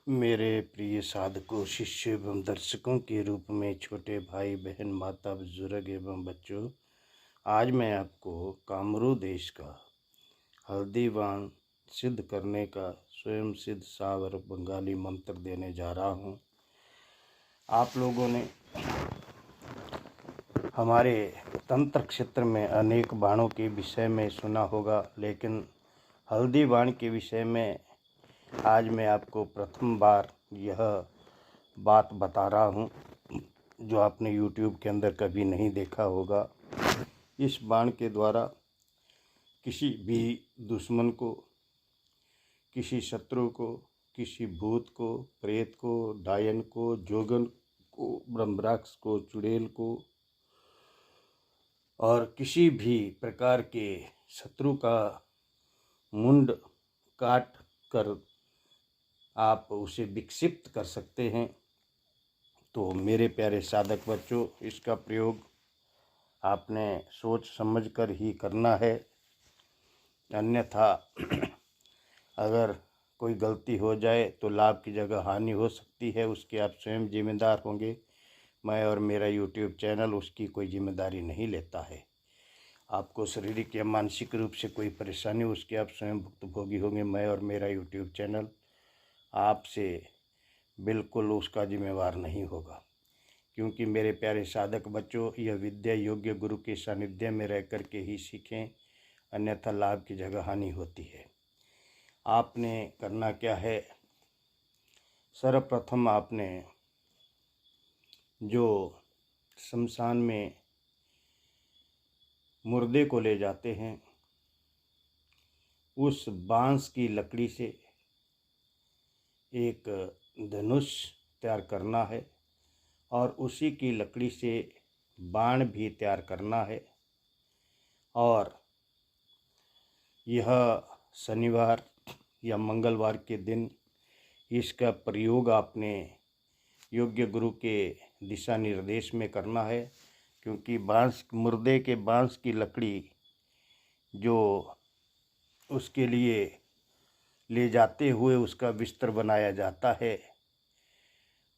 मेरे प्रिय साधकों, शिष्य एवं दर्शकों के रूप में छोटे भाई बहन, माता बुजुर्ग एवं बच्चों, आज मैं आपको कामरू देश का हल्दीवान सिद्ध करने का स्वयं सिद्ध सावर बंगाली मंत्र देने जा रहा हूँ। आप लोगों ने हमारे तंत्र क्षेत्र में अनेक बाणों के विषय में सुना होगा, लेकिन हल्दी बाण के विषय में आज मैं आपको प्रथम बार यह बात बता रहा हूँ, जो आपने YouTube के अंदर कभी नहीं देखा होगा। इस बाण के द्वारा किसी भी दुश्मन को, किसी शत्रु को, किसी भूत को, प्रेत को, डायन को, जोगन को, ब्रह्मराक्ष को, चुड़ैल को और किसी भी प्रकार के शत्रु का मुंड काट कर आप उसे विक्षिप्त कर सकते हैं। तो मेरे प्यारे साधक बच्चों, इसका प्रयोग आपने सोच समझ कर ही करना है, अन्यथा अगर कोई गलती हो जाए तो लाभ की जगह हानि हो सकती है। उसके आप स्वयं जिम्मेदार होंगे। मैं और मेरा YouTube चैनल उसकी कोई जिम्मेदारी नहीं लेता है। आपको शारीरिक या मानसिक रूप से कोई परेशानी, उसके आप स्वयं भुक्तभोगी होंगे। मैं और मेरा YouTube चैनल आपसे बिल्कुल उसका जिम्मेवार नहीं होगा, क्योंकि मेरे प्यारे साधक बच्चों, यह विद्या योग्य गुरु के सानिध्य में रह कर के ही सीखें, अन्यथा लाभ की जगह हानि होती है। आपने करना क्या है, सर्वप्रथम आपने जो शमशान में मुर्दे को ले जाते हैं, उस बांस की लकड़ी से एक धनुष तैयार करना है और उसी की लकड़ी से बाण भी तैयार करना है। और यह शनिवार या मंगलवार के दिन इसका प्रयोग आपने योग्य गुरु के दिशा निर्देश में करना है, क्योंकि मुर्दे के बांस की लकड़ी जो उसके लिए ले जाते हुए उसका बिस्तर बनाया जाता है,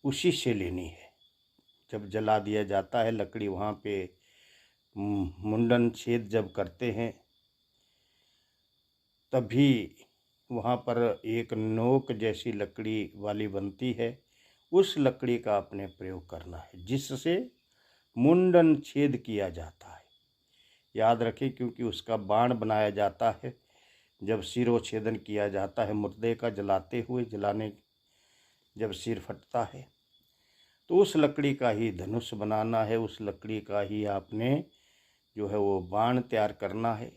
उसी से लेनी है। जब जला दिया जाता है लकड़ी, वहाँ पे मुंडन छेद जब करते हैं, तभी वहाँ पर एक नोक जैसी लकड़ी वाली बनती है। उस लकड़ी का आपने प्रयोग करना है, जिससे मुंडन छेद किया जाता है। याद रखें, क्योंकि उसका बाण बनाया जाता है जब सिरोच्छेदन किया जाता है मुर्दे का, जलाते हुए जब सिर फटता है, तो उस लकड़ी का ही धनुष बनाना है। उस लकड़ी का ही आपने जो है वो बाण तैयार करना है।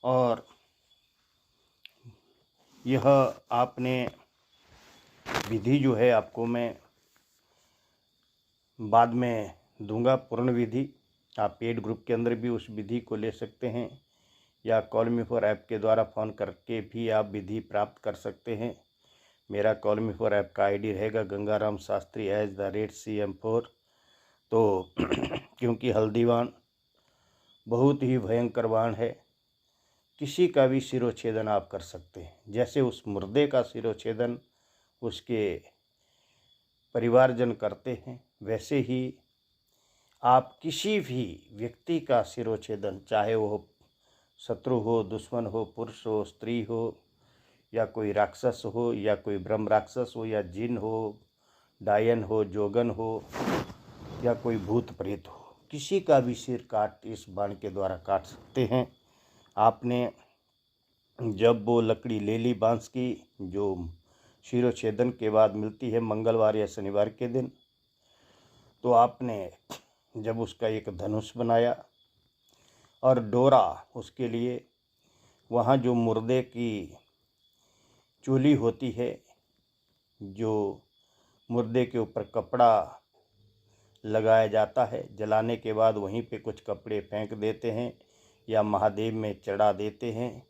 और यह आपने विधि जो है आपको मैं बाद में दूंगा, पूर्ण विधि। आप पेड ग्रुप के अंदर भी उस विधि को ले सकते हैं, या कॉल मी फॉर ऐप के द्वारा फ़ोन करके भी आप विधि प्राप्त कर सकते हैं। मेरा कॉल मी फॉर ऐप का आईडी रहेगा गंगाराम शास्त्री @CM4। तो क्योंकि हल्दीवान बहुत ही भयंकर बाण है, किसी का भी सिरोच्छेदन आप कर सकते हैं। जैसे उस मुर्दे का सिरोच्छेदन उसके परिवारजन करते हैं, वैसे ही आप किसी भी व्यक्ति का सिरोच्छेदन, चाहे वो शत्रु हो, दुश्मन हो, पुरुष हो, स्त्री हो, या कोई राक्षस हो, या कोई ब्रह्म राक्षस हो, या जिन हो, डायन हो, जोगन हो, या कोई भूत प्रेत हो, किसी का भी सिर इस बाण के द्वारा काट सकते हैं। आपने जब वो लकड़ी ले ली बांस की, जो सिरोच्छेदन के बाद मिलती है मंगलवार या शनिवार के दिन, तो आपने जब उसका एक धनुष बनाया और डोरा उसके लिए, वहाँ जो मुर्दे की चूली होती है, जो मुर्दे के ऊपर कपड़ा लगाया जाता है, जलाने के बाद वहीं पे कुछ कपड़े फेंक देते हैं या महादेव में चढ़ा देते हैं,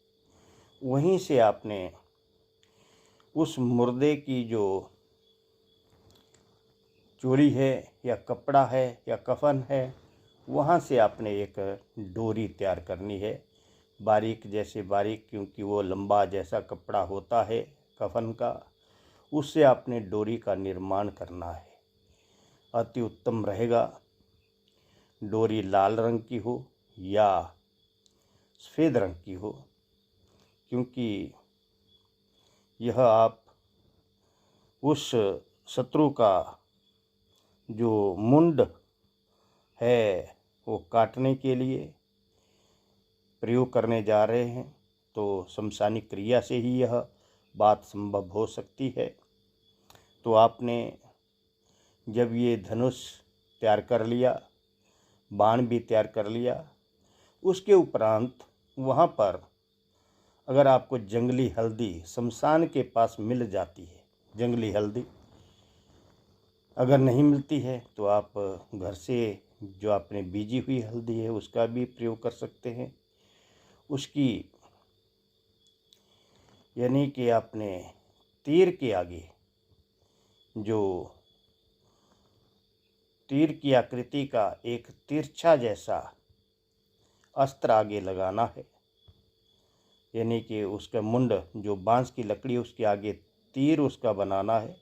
वहीं से आपने उस मुर्दे की जो चोली है या कपड़ा है या कफन है, वहाँ से आपने एक डोरी तैयार करनी है, बारीक जैसे बारीक, क्योंकि वो लंबा जैसा कपड़ा होता है कफन का, उससे आपने डोरी का निर्माण करना है। अति उत्तम रहेगा डोरी लाल रंग की हो या सफ़ेद रंग की हो, क्योंकि यह आप उस शत्रु का जो मुंड है वो काटने के लिए प्रयोग करने जा रहे हैं। तो शमशानिक क्रिया से ही यह बात संभव हो सकती है। तो आपने जब ये धनुष तैयार कर लिया, बाण भी तैयार कर लिया, उसके उपरांत वहाँ पर अगर आपको जंगली हल्दी शमशान के पास मिल जाती है, जंगली हल्दी अगर नहीं मिलती है तो आप घर से जो आपने बीजी हुई हल्दी है उसका भी प्रयोग कर सकते हैं। उसकी यानी कि आपने तीर के आगे जो तीर की आकृति का एक तिरछा जैसा अस्त्र आगे लगाना है, यानी कि उसका मुंड जो बांस की लकड़ी उसके आगे तीर उसका बनाना है।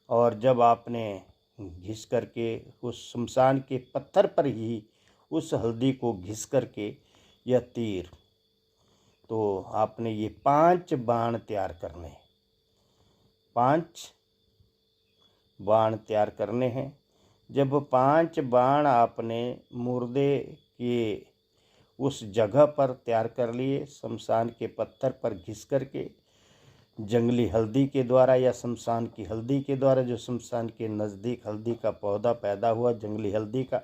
और जब आपने घिस करके उस शमशान के पत्थर पर ही उस हल्दी को घिस करके यह तीर, तो आपने ये 5 बाण तैयार करने हैं, 5 बाण तैयार करने हैं। जब 5 बाण आपने मुर्दे के उस जगह पर तैयार कर लिए, शमशान के पत्थर पर घिस करके जंगली हल्दी के द्वारा या शमशान की हल्दी के द्वारा, जो शमशान के नज़दीक हल्दी का पौधा पैदा हुआ जंगली हल्दी का,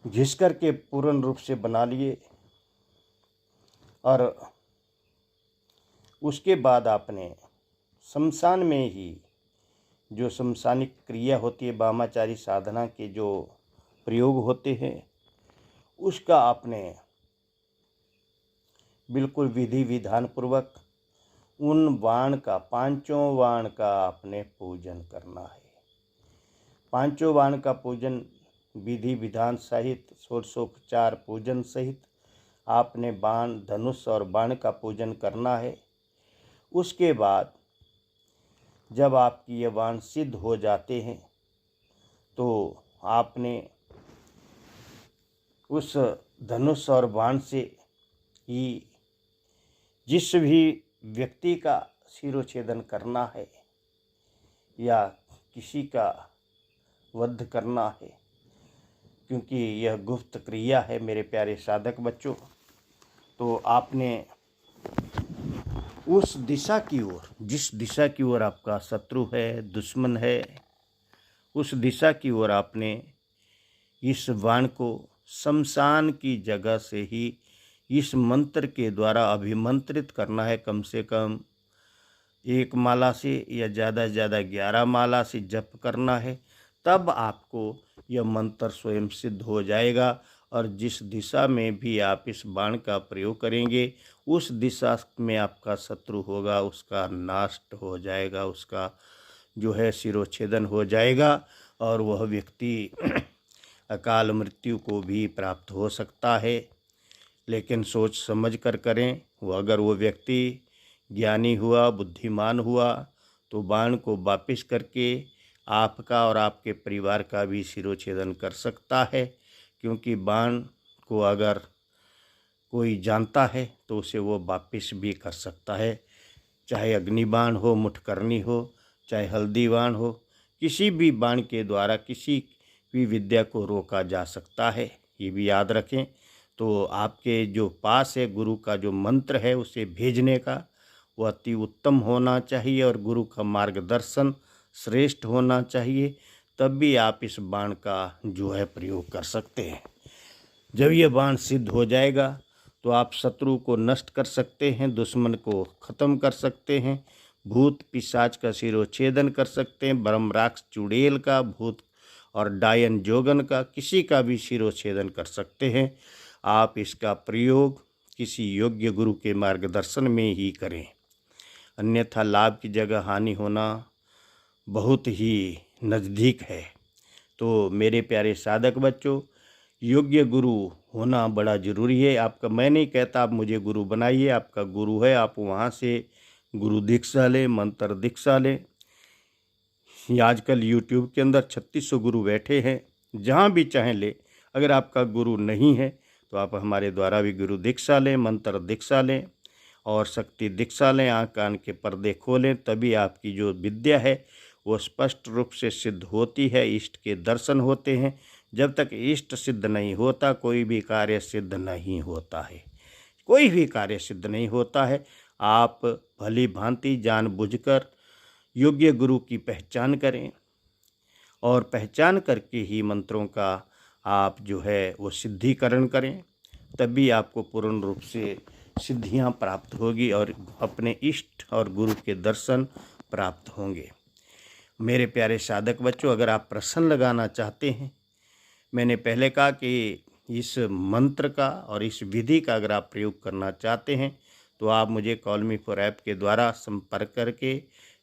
घिस करके पूर्ण रूप से बना लिए। और उसके बाद आपने शमशान में ही जो शमशानिक क्रिया होती है, वामाचारी साधना के जो प्रयोग होते हैं, उसका आपने बिल्कुल विधि विधान पूर्वक उन बाण का, 5 बाण का आपने पूजन करना है। 5 बाण का पूजन विधि विधान सहित, षोडशोपचार पूजन सहित आपने बाण, धनुष और बाण का पूजन करना है। उसके बाद जब आपकी ये बाण सिद्ध हो जाते हैं तो आपने उस धनुष और बाण से ही जिस भी व्यक्ति का शिरोच्छेदन करना है या किसी का वध करना है, क्योंकि यह गुप्त क्रिया है मेरे प्यारे साधक बच्चों, तो आपने उस दिशा की ओर, जिस दिशा की ओर आपका शत्रु है, दुश्मन है, उस दिशा की ओर आपने इस बाण को शमशान की जगह से ही इस मंत्र के द्वारा अभिमंत्रित करना है। कम से कम 1 माला से या ज़्यादा से ज़्यादा 11 माला से जप करना है, तब आपको यह मंत्र स्वयं सिद्ध हो जाएगा। और जिस दिशा में भी आप इस बाण का प्रयोग करेंगे, उस दिशा में आपका शत्रु होगा उसका नाश हो जाएगा, उसका जो है शिरोच्छेदन हो जाएगा और वह व्यक्ति अकाल मृत्यु को भी प्राप्त हो सकता है। लेकिन सोच समझ कर करें। अगर वो व्यक्ति ज्ञानी हुआ, बुद्धिमान हुआ, तो बाण को वापिस करके आपका और आपके परिवार का भी शिरोच्छेदन कर सकता है, क्योंकि बाण को अगर कोई जानता है तो उसे वो वापिस भी कर सकता है। चाहे अग्निबाण हो, मुठकरनी हो, चाहे हल्दी बाण हो, किसी भी बाण के द्वारा किसी भी विद्या को रोका जा सकता है, ये भी याद रखें। तो आपके जो पास है गुरु का जो मंत्र है उसे भेजने का वो अति उत्तम होना चाहिए और गुरु का मार्गदर्शन श्रेष्ठ होना चाहिए, तब भी आप इस बाण का जो है प्रयोग कर सकते हैं। जब ये बाण सिद्ध हो जाएगा तो आप शत्रु को नष्ट कर सकते हैं, दुश्मन को ख़त्म कर सकते हैं, भूत पिशाच का शिरोच्छेदन कर सकते हैं, ब्रह्मराक्ष चुड़ैल का, भूत और डायन जोगन का, किसी का भी शिरोच्छेदन कर सकते हैं। आप इसका प्रयोग किसी योग्य गुरु के मार्गदर्शन में ही करें, अन्यथा लाभ की जगह हानि होना बहुत ही नज़दीक है। तो मेरे प्यारे साधक बच्चों, योग्य गुरु होना बड़ा ज़रूरी है। आपका, मैं नहीं कहता आप मुझे गुरु बनाइए, आपका गुरु है, आप वहाँ से गुरु दीक्षा लें, मंत्र दीक्षा लें। ये आजकल यूट्यूब के अंदर 3600 गुरु बैठे हैं, जहाँ भी चाहें ले। अगर आपका गुरु नहीं है तो आप हमारे द्वारा भी गुरु दीक्षा लें, मंत्र दीक्षा लें और शक्ति दीक्षा लें। आँख कान के पर्दे खोलें, तभी आपकी जो विद्या है वो स्पष्ट रूप से सिद्ध होती है, इष्ट के दर्शन होते हैं। जब तक इष्ट सिद्ध नहीं होता कोई भी कार्य सिद्ध नहीं होता है, कोई भी कार्य सिद्ध नहीं होता है। आप भली भांति जानबूझकर योग्य गुरु की पहचान करें और पहचान करके ही मंत्रों का आप जो है वो सिद्धिकरण करें, तभी आपको पूर्ण रूप से सिद्धियां प्राप्त होगी और अपने इष्ट और गुरु के दर्शन प्राप्त होंगे। मेरे प्यारे साधक बच्चों, अगर आप प्रश्न लगाना चाहते हैं, मैंने पहले कहा कि इस मंत्र का और इस विधि का अगर आप प्रयोग करना चाहते हैं तो आप मुझे कॉल मी फॉर ऐप के द्वारा संपर्क करके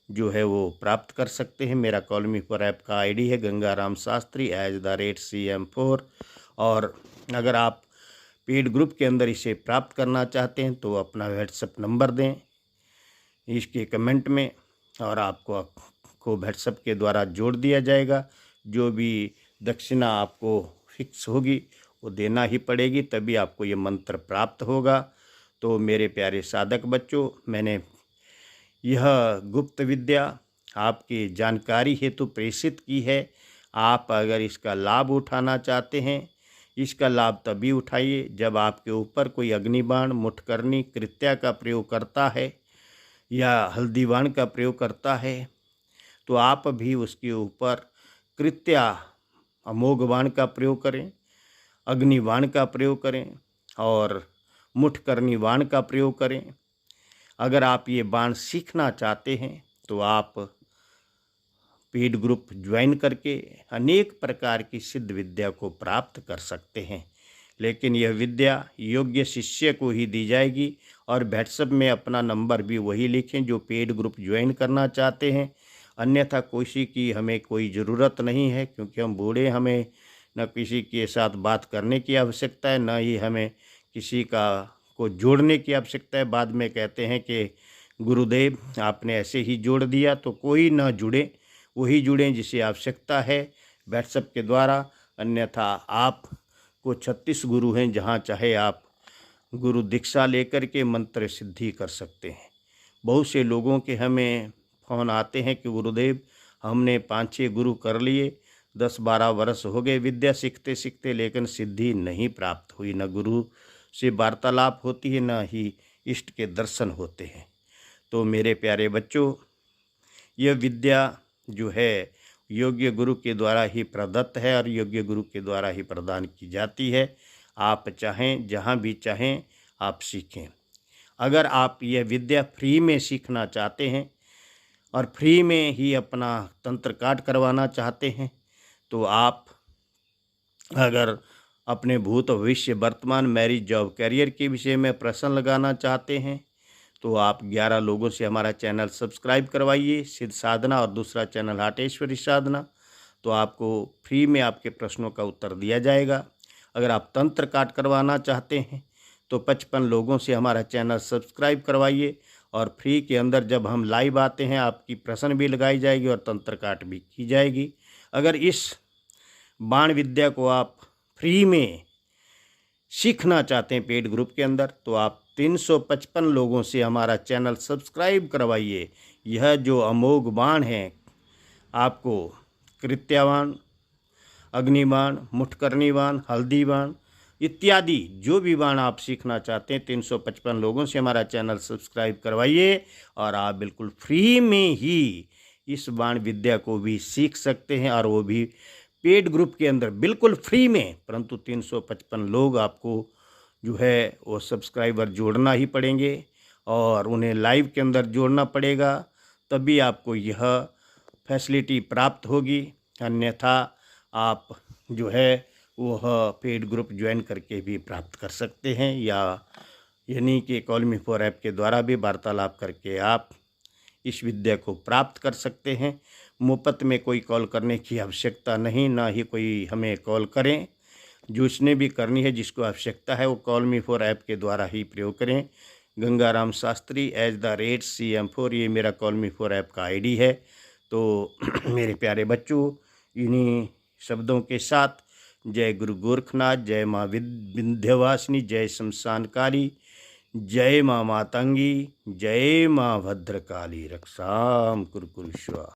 जो है वो प्राप्त कर सकते हैं। मेरा कॉल मी फॉर ऐप का आईडी है गंगाराम शास्त्री @CM4। और अगर आप पेड ग्रुप के अंदर इसे प्राप्त करना चाहते हैं तो अपना व्हाट्सएप नंबर दें इसके कमेंट में और आपको व्हाट्सएप के द्वारा जोड़ दिया जाएगा। जो भी दक्षिणा आपको फिक्स होगी वो देना ही पड़ेगी, तभी आपको ये मंत्र प्राप्त होगा। तो मेरे प्यारे साधक बच्चों, मैंने यह गुप्त विद्या आपकी जानकारी हेतु प्रेषित की है। आप अगर इसका लाभ उठाना चाहते हैं, इसका लाभ तभी उठाइए जब आपके ऊपर कोई अग्निबाण, मुठकरनी, कृत्या का प्रयोग करता है या हल्दीबाण का प्रयोग करता है, तो आप भी उसके ऊपर कृत्या अमोघ बाण का प्रयोग करें, अग्निबाण का प्रयोग करें और मुठकरनी बाण का प्रयोग करें। अगर आप ये बाण सीखना चाहते हैं तो आप पेड ग्रुप ज्वाइन करके अनेक प्रकार की सिद्ध विद्या को प्राप्त कर सकते हैं, लेकिन यह विद्या योग्य शिष्य को ही दी जाएगी। और व्हाट्सएप में अपना नंबर भी वही लिखें जो पेड ग्रुप ज्वाइन करना चाहते हैं, अन्यथा किसी की हमें कोई ज़रूरत नहीं है, क्योंकि हम बूढ़े, हमें न किसी के साथ बात करने की आवश्यकता है, न ही हमें किसी को जोड़ने की आवश्यकता है। बाद में कहते हैं कि गुरुदेव आपने ऐसे ही जोड़ दिया, तो कोई ना जुड़े, वही जुड़ें जिसे आवश्यकता है व्हाट्सएप के द्वारा। अन्यथा आपको 36 गुरु हैं, जहाँ चाहे आप गुरु दीक्षा लेकर के मंत्र सिद्धि कर सकते हैं। बहुत से लोगों के हमें फ़ोन आते हैं कि गुरुदेव हमने 5-6 गुरु कर लिए, 10-12 वर्ष हो गए विद्या सीखते सीखते, लेकिन सिद्धि नहीं प्राप्त हुई। न गुरु से वार्तालाप होती है, न ही इष्ट के दर्शन होते हैं। तो मेरे प्यारे बच्चों, यह विद्या जो है योग्य गुरु के द्वारा ही प्रदत्त है और योग्य गुरु के द्वारा ही प्रदान की जाती है। आप चाहें जहाँ भी चाहें आप सीखें। अगर आप यह विद्या फ्री में सीखना चाहते हैं और फ्री में ही अपना तंत्र काट करवाना चाहते हैं, तो आप अगर अपने भूत भविष्य वर्तमान मैरिज जॉब कैरियर के विषय में प्रश्न लगाना चाहते हैं तो आप 11 लोगों से हमारा चैनल सब्सक्राइब करवाइए, सिद्ध साधना, और दूसरा चैनल हाटेश्वरी साधना। तो आपको फ्री में आपके प्रश्नों का उत्तर दिया जाएगा। अगर आप तंत्र काट करवाना चाहते हैं तो 55 लोगों से हमारा चैनल सब्सक्राइब करवाइए और फ्री के अंदर जब हम लाइव आते हैं आपकी प्रश्न भी लगाई जाएगी और तंत्र काट भी की जाएगी। अगर इस बाण विद्या को आप फ्री में सीखना चाहते हैं पेड ग्रुप के अंदर, तो आप 355 लोगों से हमारा चैनल सब्सक्राइब करवाइए। यह जो अमोघ बाण है, आपको कृत्याबाण, अग्निबाण, मुठकरनी बाण, हल्दी बाण इत्यादि जो भी बाण आप सीखना चाहते हैं, 355 लोगों से हमारा चैनल सब्सक्राइब करवाइए और आप बिल्कुल फ्री में ही इस बाण विद्या को भी सीख सकते हैं, और वो भी पेड ग्रुप के अंदर बिल्कुल फ्री में। परंतु 355 लोग आपको जो है वो सब्सक्राइबर जोड़ना ही पड़ेंगे और उन्हें लाइव के अंदर जोड़ना पड़ेगा, तभी आपको यह फैसिलिटी प्राप्त होगी। अन्यथा आप जो है वह पेड ग्रुप ज्वाइन करके भी प्राप्त कर सकते हैं, या यानी कि कॉल मी फॉर ऐप के द्वारा भी वार्तालाप करके आप इस विद्या को प्राप्त कर सकते हैं। मुफ्त में कोई कॉल करने की आवश्यकता नहीं, ना ही कोई हमें कॉल करें। जिसने भी करनी है, जिसको आवश्यकता है, वो कॉल मी फॉर ऐप के द्वारा ही प्रयोग करें। गंगाराम शास्त्री @CM4 ये मेरा कॉल.मी4 ऐप का आईडी है। तो मेरे प्यारे बच्चों, इन्हीं शब्दों के साथ जय गुरु गोरखनाथ, जय माँ विंध्यवासिनी, जय शमशानकाली, जय माँ मातंगी, जय माँ भद्रकाली, रक्षाम कुरकुर स्वाहा।